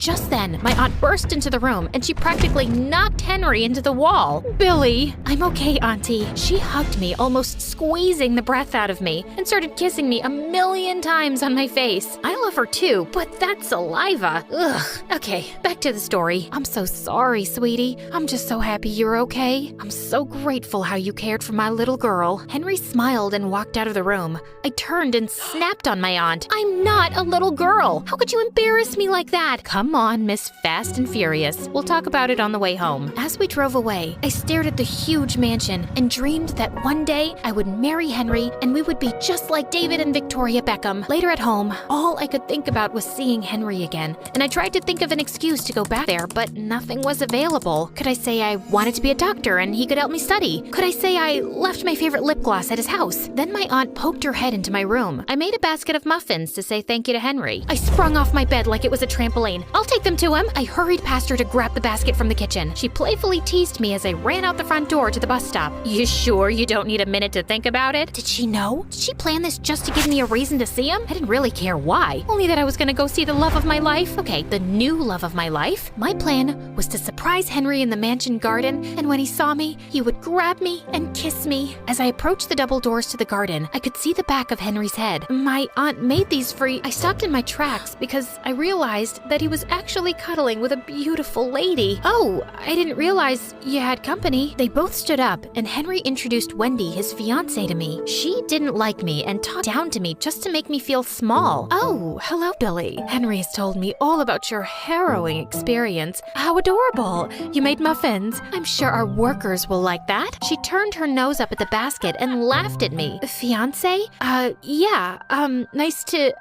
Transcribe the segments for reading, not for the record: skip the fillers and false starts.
Just then, my aunt burst into the room and she practically knocked Henry into the wall. Billy! I'm okay, Auntie. She hugged me, almost squeezing the breath out of me, and started kissing me 1,000,000 times on my face. I love her too, but that's saliva. Ugh. Okay, back to the story. I'm so sorry, sweetie. I'm just so happy you're okay. I'm so grateful how you cared for my little girl. Henry smiled and walked out of the room. I turned and snapped on my aunt. I'm not a little girl. How could you embarrass me like that? Come on, Miss Fast and Furious. We'll talk about it on the way home. As we drove away, I stared at the huge mansion and dreamed that one day I would marry Henry and we would be just like David and Victoria Beckham. Later at home, all I could think about was seeing Henry again, and I tried to think of an excuse to go back there, but nothing was available. Could I say I wanted to be a doctor and he could help me study? Could I say I left my favorite lip gloss at his house? Then my aunt poked her head into my room. I made a basket of muffins to say thank you to Henry. I sprung off my bed like it was a trampoline. I'll take them to him. I hurried past her to grab the basket from the kitchen. She playfully teased me as I ran out the front door to the bus stop. You sure you don't need a minute to think about it? Did she know? Did she plan this just to give me a reason to see him? I didn't really care why. Only that I was gonna go see the love of my life. Okay, the new love of my life. My plan was to surprise Henry in the mansion garden, and when he saw me, he would grab me and kiss me. As I approached the double doors to the garden, I could see the back of Henry's head. My aunt made these free. I stopped in my tracks because I realized that he was actually cuddling with a beautiful lady. Oh, I didn't realize you had company. They both stood up, and Henry introduced Wendy, his fiancée, to me. She didn't like me and talked down to me just to make me feel small. Oh, hello, Billy. Henry has told me all about your harrowing experience. How adorable. You made muffins. I'm sure our workers will like that. She turned her nose up at the basket and laughed at me. Fiancé? Yeah, nice to,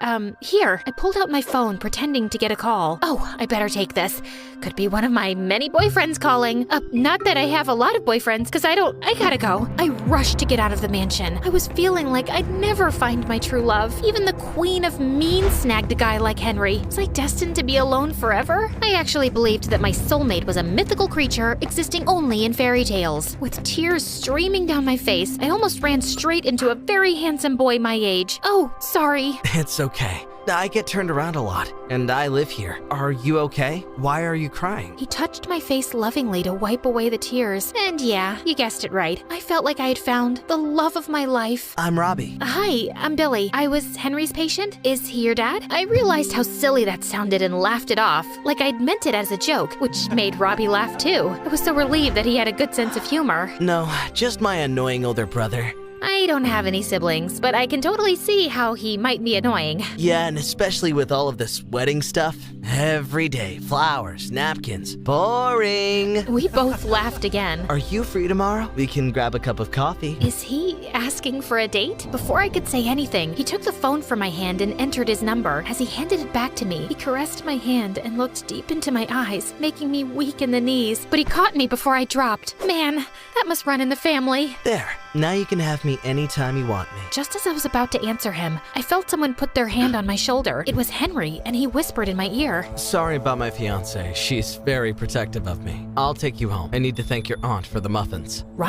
here. I pulled out my phone, pretending to get a call. Oh, I better take this. Could be one of my many boyfriends calling. Not that I have a lot of boyfriends, cause I gotta go. I rushed to get out of the mansion. I was feeling like I'd never find my true love. Even the queen of mean snagged a guy like Henry. Was I destined to be alone forever? I actually believed that my soulmate was a mythical creature existing only in fairy tales. With tears streaming down my face, I almost ran straight into a very handsome boy my age. Oh, sorry. It's okay. I get turned around a lot, and I live here. Are you okay? Why are you crying? He touched my face lovingly to wipe away the tears. And yeah, you guessed it right. I felt like I had found the love of my life. I'm Robbie. Hi, I'm Billy. I was Henry's patient. Is he your dad? I realized how silly that sounded and laughed it off, like I'd meant it as a joke, which made Robbie laugh too. I was so relieved that he had a good sense of humor. No, just my annoying older brother. I don't have any siblings, but I can totally see how he might be annoying. Yeah, and especially with all of this wedding stuff. Every day, flowers, napkins. Boring. We both laughed again. Are you free tomorrow? We can grab a cup of coffee. Is he asking for a date? Before I could say anything, he took the phone from my hand and entered his number. As he handed it back to me, he caressed my hand and looked deep into my eyes, making me weak in the knees. But he caught me before I dropped. Man, that must run in the family. There. Now you can have me anytime you want me. Just as I was about to answer him, I felt someone put their hand on my shoulder. It was Henry, and he whispered in my ear. Sorry about my fiancée. She's very protective of me. I'll take you home. I need to thank your aunt for the muffins.